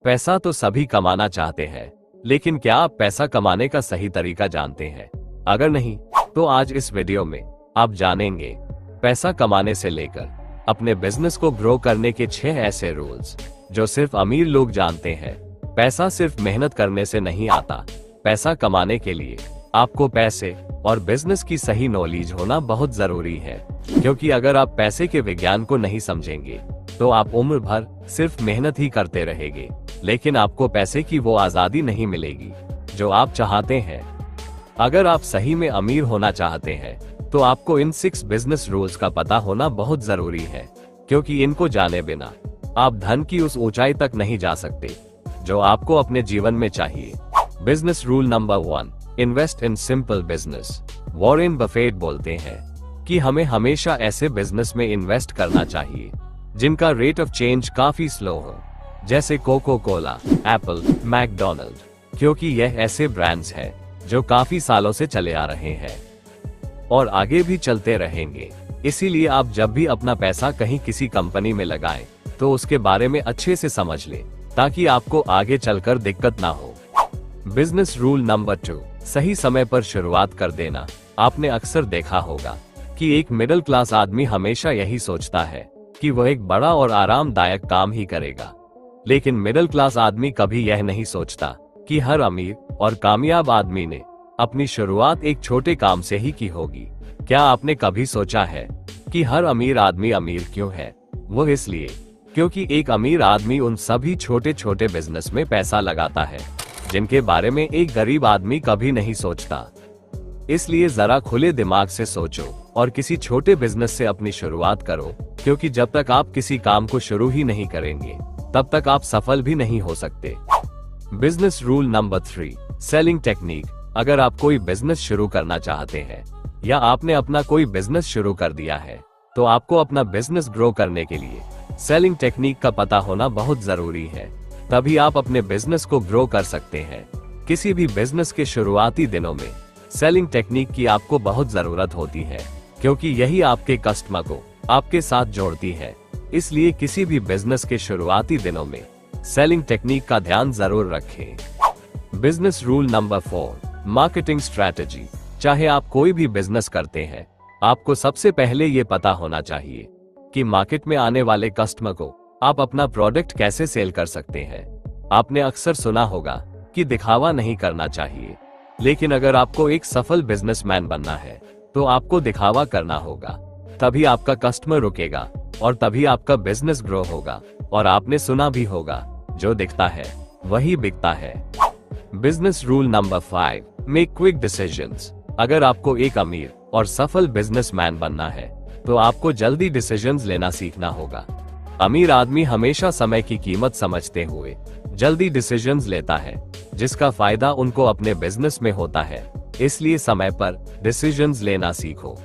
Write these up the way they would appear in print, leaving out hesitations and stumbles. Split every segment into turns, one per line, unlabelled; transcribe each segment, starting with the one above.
पैसा तो सभी कमाना चाहते हैं, लेकिन क्या आप पैसा कमाने का सही तरीका जानते हैं? अगर नहीं, तो आज इस वीडियो में आप जानेंगे पैसा कमाने से लेकर अपने बिजनेस को ग्रो करने के 6 ऐसे रूल्स जो सिर्फ अमीर लोग जानते हैं। पैसा सिर्फ मेहनत करने से नहीं आता। पैसा कमाने के लिए आपको पैसे और बिजनेस की सही नॉलेज होना बहुत जरूरी है, क्योंकि अगर आप पैसे के विज्ञान को नहीं समझेंगे तो आप उम्र भर सिर्फ मेहनत ही करते रहेंगे, लेकिन आपको पैसे की वो आजादी नहीं मिलेगी जो आप चाहते हैं। अगर आप सही में अमीर होना चाहते हैं तो आपको इन 6 बिजनेस रूल्स का पता होना बहुत जरूरी है, क्योंकि इनको जाने बिना आप धन की उस ऊंचाई तक नहीं जा सकते जो आपको अपने जीवन में चाहिए। Business rule number 1, invest in simple business. Warren Buffett बोलते हैं कि हमें हमेशा ऐसे बिजनेस में इन्वेस्ट करना चाहिए जिनका रेट ऑफ चेंज काफी स्लो हो, जैसे कोको कोला, एप्पल, मैकडोनल्ड, क्योंकि यह ऐसे ब्रांड्स हैं जो काफी सालों से चले आ रहे हैं और आगे भी चलते रहेंगे। इसीलिए आप जब भी अपना पैसा कहीं किसी कंपनी में लगाएं तो उसके बारे में अच्छे से समझ लें, ताकि आपको आगे चलकर दिक्कत ना हो। बिजनेस रूल नंबर 2, सही समय पर शुरुआत कर देना। आपने अक्सर देखा होगा कि एक मिडिल क्लास आदमी हमेशा यही सोचता है कि वह एक बड़ा और आरामदायक काम ही करेगा, लेकिन मिडिल क्लास आदमी कभी यह नहीं सोचता कि हर अमीर और कामयाब आदमी ने अपनी शुरुआत एक छोटे काम से ही की होगी। क्या आपने कभी सोचा है कि हर अमीर आदमी अमीर क्यों है? वो इसलिए क्योंकि एक अमीर आदमी उन सभी छोटे छोटे बिजनेस में पैसा लगाता है जिनके बारे में एक गरीब आदमी कभी नहीं सोचता। इसलिए जरा खुले दिमाग से सोचो और किसी छोटे बिजनेस से अपनी शुरुआत करो, क्योंकि जब तक आप किसी काम को शुरू ही नहीं करेंगे तब तक आप सफल भी नहीं हो सकते। Business rule number 3, selling technique. अगर आप कोई बिजनेस शुरू करना चाहते हैं या आपने अपना कोई बिजनेस शुरू कर दिया है तो आपको अपना बिजनेस ग्रो करने के लिए सेलिंग टेक्निक का पता होना बहुत जरूरी है, तभी आप अपने बिजनेस को ग्रो कर सकते हैं। किसी भी बिजनेस के शुरुआती दिनों में सेलिंग टेक्निक की आपको बहुत जरूरत होती है, क्योंकि यही आपके कस्टमर को आपके साथ जोड़ती है। इसलिए किसी भी बिजनेस के शुरुआती दिनों में सेलिंग टेक्निक का ध्यान जरूर रखें। Business rule number 4, marketing strategy. चाहे आप कोई भी बिजनेस करते हैं, आपको सबसे पहले ये पता होना चाहिए कि मार्केट में आने वाले कस्टमर को आप अपना प्रोडक्ट कैसे सेल कर सकते हैं। आपने अक्सर सुना होगा कि दिखावा नहीं करना चाहिए, लेकिन अगर आपको एक सफल बिजनेसमैन बनना है तो आपको दिखावा करना होगा, तभी आपका कस्टमर रुकेगा और तभी आपका बिजनेस ग्रो होगा। और आपने सुना भी होगा, जो दिखता है वही बिकता है। Business rule number 5, make quick decisions. अगर आपको एक अमीर और सफल बिजनेसमैन बनना है तो आपको जल्दी डिसीजंस लेना सीखना होगा। अमीर आदमी हमेशा समय की कीमत समझते हुए जल्दी डिसीजंस लेता है, जिसका फायदा उनको अपने बिजनेस में होता है। इसलिए समय पर डिसीजंस लेना सीखो।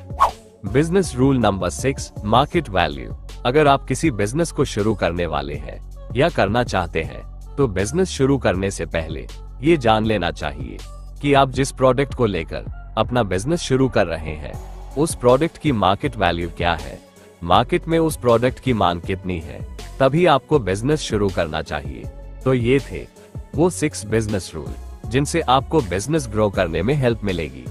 Business rule number 6, market value. अगर आप किसी बिजनेस को शुरू करने वाले हैं या करना चाहते हैं तो बिजनेस शुरू करने से पहले ये जान लेना चाहिए कि आप जिस प्रोडक्ट को लेकर अपना बिजनेस शुरू कर रहे हैं उस प्रोडक्ट की मार्केट वैल्यू क्या है, मार्केट में उस प्रोडक्ट की मांग कितनी है, तभी आपको बिजनेस शुरू करना चाहिए। तो ये थे वो 6 बिजनेस रूल जिनसे आपको बिजनेस ग्रो करने में हेल्प मिलेगी।